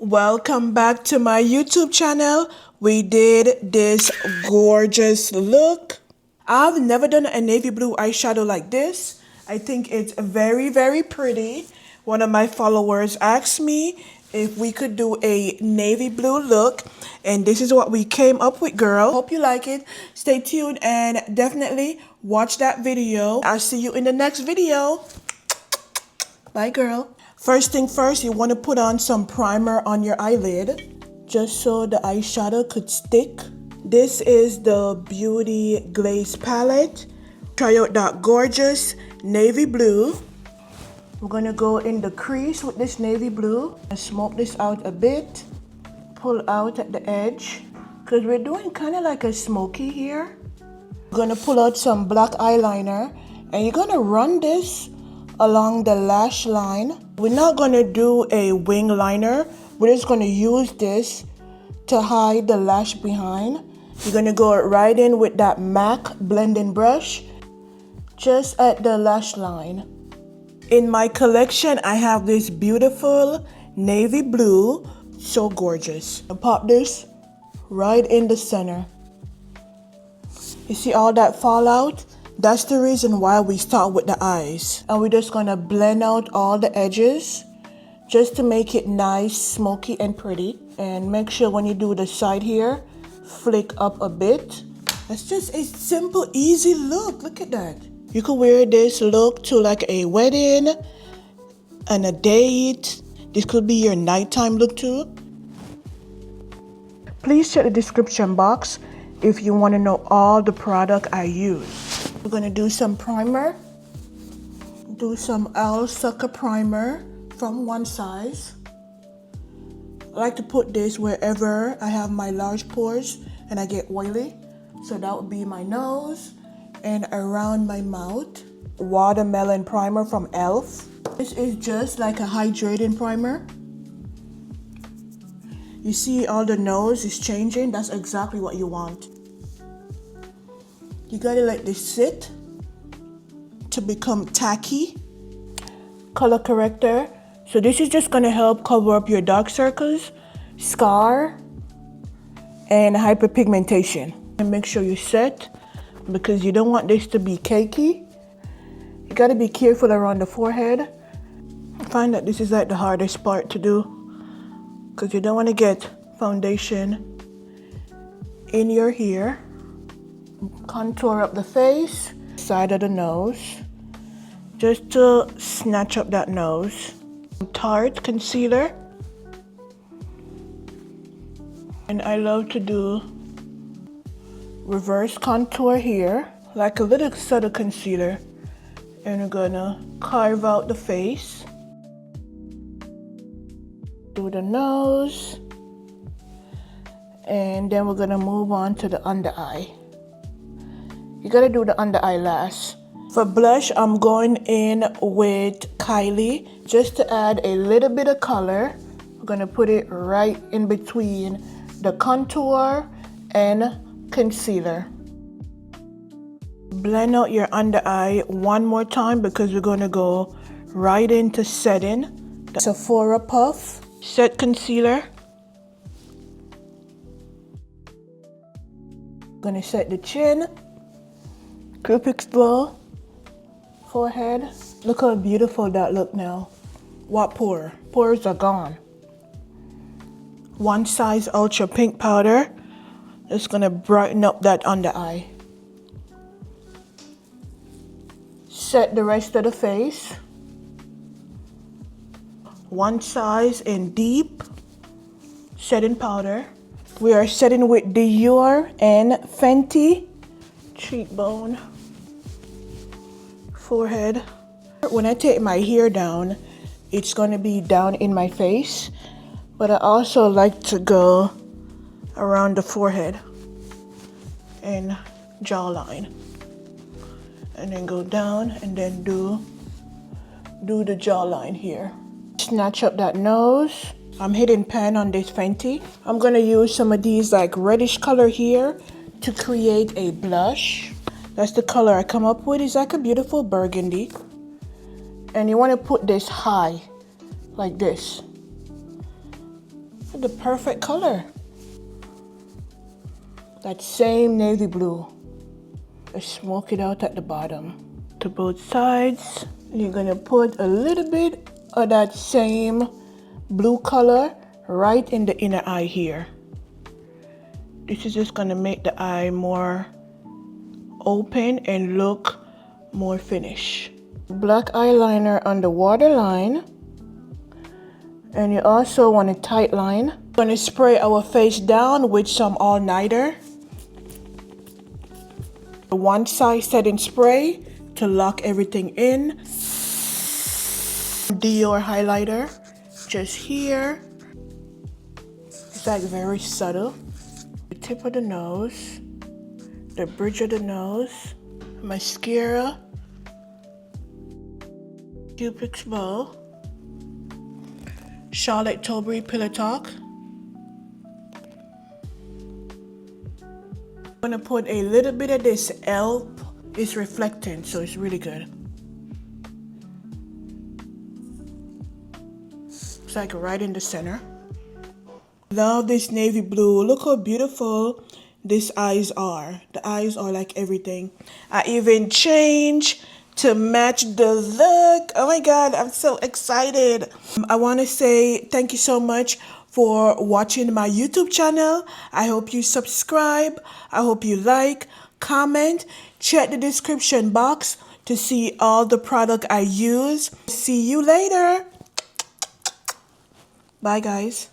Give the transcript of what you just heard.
Welcome back to my YouTube channel. We did this gorgeous look. I've never done a navy blue eyeshadow like this. I think it's very, very pretty. One of my followers asked me if we could do a navy blue look, and this is what we came up with, girl. Hope you like it. Stay tuned and definitely watch that video. I'll see you in the next video. Bye, girl. First thing first, you want to put on some primer on your eyelid just so the eyeshadow could stick. This is the Beauty Glaze palette. Try out that gorgeous navy blue. We're going to go in the crease with this navy blue and smoke this out a bit. Pull out at the edge because we're doing kind of like a smoky here. We're going to pull out some black eyeliner and you're going to run this along the lash line. We're not going to do a wing liner. We're just going to use this to hide the lash behind. You're going to go right in with that MAC blending brush just at the lash line. In my collection, I have this beautiful navy blue. So gorgeous. I'll pop this right in the center. You see all that fallout? That's the reason why we start with the eyes. And we're just gonna blend out all the edges just to make it nice, smoky, and pretty. And make sure when you do the side here, flick up a bit. It's just a simple, easy look. Look at that. You could wear this look to like a wedding and a date. This could be your nighttime look too. Please check the description box if you want to know all the product I use. We're going to do some primer. Do some L Sucker primer from one size. I like to put this wherever I have my large pores and I get oily. So that would be my nose and around my mouth. Watermelon primer from e.l.f. This is just like a hydrating primer. You see all the nose is changing. That's exactly what you want. You gotta let this sit to become tacky. Color corrector. So this is just gonna help cover up your dark circles, scar, and hyperpigmentation. And make sure you set because you don't want this to be cakey. You gotta be careful around the forehead. I find that this is like the hardest part to do because you don't want to get foundation in your hair. Contour up the face, side of the nose, just to snatch up that nose. Tarte concealer. And I love to do reverse contour here, like a little subtle concealer. And we're gonna carve out the face. Do the nose. And then we're gonna move on to the under eye. You gotta do the under eye last. For blush, I'm going in with Kylie just to add a little bit of color. I'm gonna put it right in between the contour and concealer. Blend out your under eye one more time because we're gonna go right into setting. The Sephora Puff Set Concealer. Gonna set the chin. Cupid's bow, forehead. Look how beautiful that look now. What pore? Pores are gone. One size ultra pink powder. It's gonna brighten up that under eye. Set the rest of the face. One size in deep setting powder. We are setting with Dior and Fenty. Cheekbone, forehead. When I take my hair down, it's going to be down in my face, but I also like to go around the forehead and jawline, and then go down and then do the jawline here. Snatch up that nose. I'm hitting pan on this Fenty. I'm going to use some of these like reddish color here to create a blush. That's the color I come up with. It's like a beautiful burgundy. And you want to put this high, like this. The perfect color. That same navy blue. Just smoke it out at the bottom. To both sides. You're gonna put a little bit of that same blue color right in the inner eye here. This is just gonna make the eye more open and look more finished. Black eyeliner on the waterline. And you also want a tight line. We're gonna spray our face down with some all-nighter. One size setting spray to lock everything in. Dior highlighter, just here. It's like very subtle. The tip of the nose, the bridge of the nose, mascara, Cupid's bow, Charlotte Tilbury Pillow Talk. I'm gonna put a little bit of this elf. It's reflecting, so it's really good. It's like right in the center. Love this navy blue. Look how beautiful these eyes are. The eyes are like everything. I even changed to match the look. Oh my God, I'm so excited. I want to say thank you so much for watching my YouTube channel. I hope you subscribe. I hope you like, comment, check the description box to see all the product I use. See you later. Bye guys.